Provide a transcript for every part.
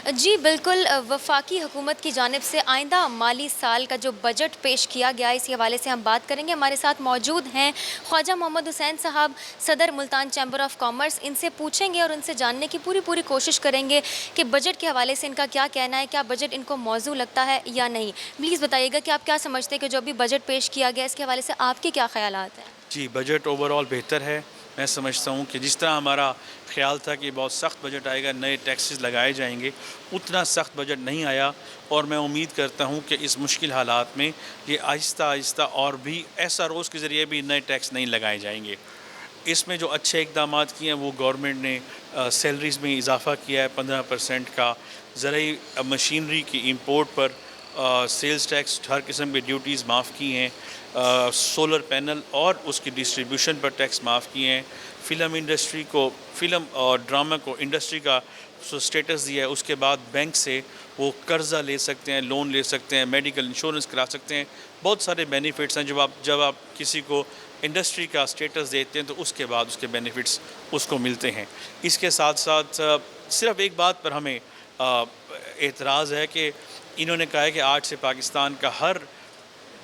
جی بالکل، وفاقی حکومت کی جانب سے آئندہ مالی سال کا جو بجٹ پیش کیا گیا ہے، اسی حوالے سے ہم بات کریں گے۔ ہمارے ساتھ موجود ہیں خواجہ محمد حسین صاحب، صدر ملتان چیمبر آف کامرس۔ ان سے پوچھیں گے اور ان سے جاننے کی پوری کوشش کریں گے کہ بجٹ کے حوالے سے ان کا کیا کہنا ہے، کیا بجٹ ان کو موزوں لگتا ہے یا نہیں۔ پلیز بتائیے گا کہ آپ کیا سمجھتے ہیں کہ جو ابھی بجٹ پیش کیا گیا، اس کے حوالے سے آپ کے کیا خیالات ہیں؟ جی، بجٹ اوور آل بہتر ہے۔ میں سمجھتا ہوں کہ جس طرح ہمارا خیال تھا کہ بہت سخت بجٹ آئے گا، نئے ٹیکسز لگائے جائیں گے، اتنا سخت بجٹ نہیں آیا، اور میں امید کرتا ہوں کہ اس مشکل حالات میں یہ آہستہ آہستہ اور بھی ایسا روز کے ذریعے بھی نئے ٹیکس نہیں لگائے جائیں گے۔ اس میں جو اچھے اقدامات کیے ہیں وہ گورنمنٹ نے سیلریز میں اضافہ کیا ہے 15% کا، زرعی مشینری کی امپورٹ پر سیلز ٹیکس، ہر قسم کی ڈیوٹیز معاف کی ہیں، سولر پینل اور اس کی ڈسٹریبیوشن پر ٹیکس معاف کیے ہیں، فلم انڈسٹری کو، فلم اور ڈرامہ کو انڈسٹری کا سٹیٹس دیا ہے۔ اس کے بعد بینک سے وہ قرضہ لے سکتے ہیں، لون لے سکتے ہیں، میڈیکل انشورنس کرا سکتے ہیں۔ بہت سارے بینیفٹس ہیں جب آپ کسی کو انڈسٹری کا سٹیٹس دیتے ہیں تو اس کے بعد اس کے بینیفٹس اس کو ملتے ہیں۔ اس کے ساتھ ساتھ صرف ایک بات پر ہمیں اعتراض ہے کہ انہوں نے کہا ہے کہ آج سے پاکستان کا ہر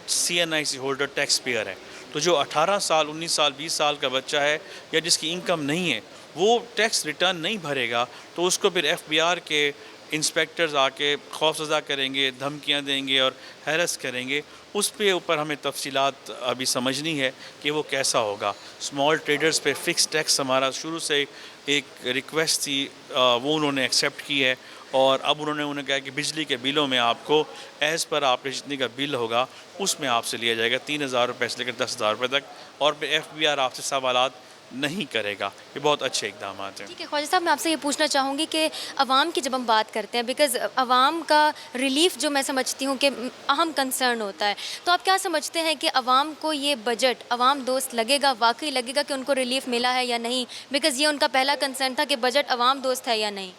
CNIC ہولڈر ٹیکس پیئر ہے، تو جو 18 سال 19 سال 20 سال کا بچہ ہے یا جس کی انکم نہیں ہے وہ ٹیکس ریٹرن نہیں بھرے گا، تو اس کو پھر FBR کے انسپیکٹرز آ کے خوف زدہ کریں گے، دھمکیاں دیں گے اور ہیرس کریں گے۔ اس پہ اوپر ہمیں تفصیلات ابھی سمجھنی ہے کہ وہ کیسا ہوگا۔ اسمال ٹریڈرز پہ فکس ٹیکس ہمارا شروع سے ایک ریکویسٹ تھی، وہ انہوں نے ایکسیپٹ کی ہے، اور اب انہوں نے کہا کہ بجلی کے بلوں میں آپ کو ایز پر آپ کے جتنے کا بل ہوگا اس میں آپ سے لیا جائے گا 3,000 روپے سے لے کر 10,000 روپے تک، اور پھر FBR آپ سے سوالات نہیں کرے گا۔ یہ بہت اچھے اقدامات ہیں۔ ٹھیک ہے خواجہ صاحب، میں آپ سے یہ پوچھنا چاہوں گی کہ عوام کی جب ہم بات کرتے ہیں، بیکاز عوام کا ریلیف جو میں سمجھتی ہوں کہ اہم کنسرن ہوتا ہے، تو آپ کیا سمجھتے ہیں کہ عوام کو یہ بجٹ عوام دوست لگے گا، واقعی لگے گا کہ ان کو ریلیف ملا ہے یا نہیں؟ بیکاز یہ ان کا پہلا کنسرن تھا کہ بجٹ عوام دوست ہے یا نہیں۔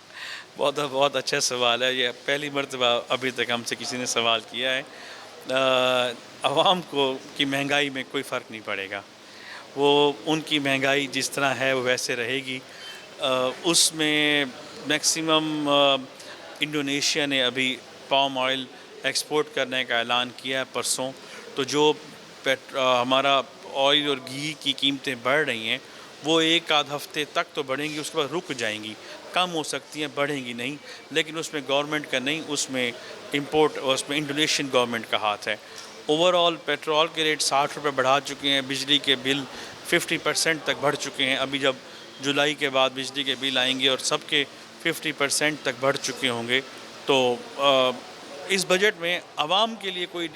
بہت اچھا سوال ہے، یہ پہلی مرتبہ ابھی تک ہم سے کسی نے سوال کیا ہے۔ عوام کی مہنگائی میں کوئی فرق نہیں پڑے گا، وہ ان کی مہنگائی جس طرح ہے وہ ویسے رہے گی۔ اس میں میکسیمم انڈونیشیا نے ابھی پام آئل ایکسپورٹ کرنے کا اعلان کیا ہے پرسوں، تو جو ہمارا آئل اور گھی کی قیمتیں بڑھ رہی ہیں وہ ایک آدھ ہفتے تک تو بڑھیں گی، اس کے بعد رک جائیں گی، کم ہو سکتی ہیں، بڑھیں گی نہیں، لیکن اس میں گورنمنٹ کا نہیں، اس میں امپورٹ اور اس میں انڈونیشین گورنمنٹ کا ہاتھ ہے۔ اوور آل پیٹرول کے ریٹ 60 روپے بڑھا چکے ہیں، بجلی کے بل 50% تک بڑھ چکے ہیں، ابھی جب جولائی کے بعد بجلی کے بل آئیں گے اور سب کے 50% تک بڑھ چکے ہوں گے، تو اس بجٹ میں عوام کے لیے کوئی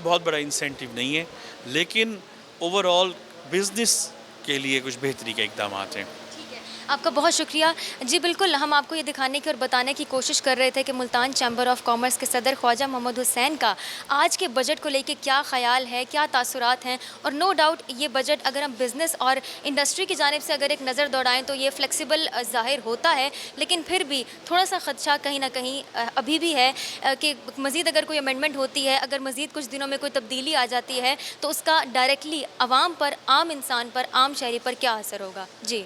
بہت بڑا انسینٹیو نہیں ہے، لیکن اوور آل بزنس کے لیے کچھ بہتری کے اقدامات ہیں۔ آپ کا بہت شکریہ۔ جی بالکل، ہم آپ کو یہ دکھانے کی اور بتانے کی کوشش کر رہے تھے کہ ملتان چیمبر آف کامرس کے صدر خواجہ محمد حسین کا آج کے بجٹ کو لے کے کیا خیال ہے، کیا تاثرات ہیں، اور نو ڈاؤٹ یہ بجٹ اگر ہم بزنس اور انڈسٹری کی جانب سے اگر ایک نظر دوڑائیں تو یہ فلیکسیبل ظاہر ہوتا ہے، لیکن پھر بھی تھوڑا سا خدشہ کہیں نہ کہیں ابھی بھی ہے کہ مزید اگر کوئی امینڈمنٹ ہوتی ہے، اگر مزید کچھ دنوں میں کوئی تبدیلی آ جاتی ہے تو اس کا ڈائریکٹلی عوام پر، عام انسان پر، عام شہری پر کیا اثر ہوگا۔ جی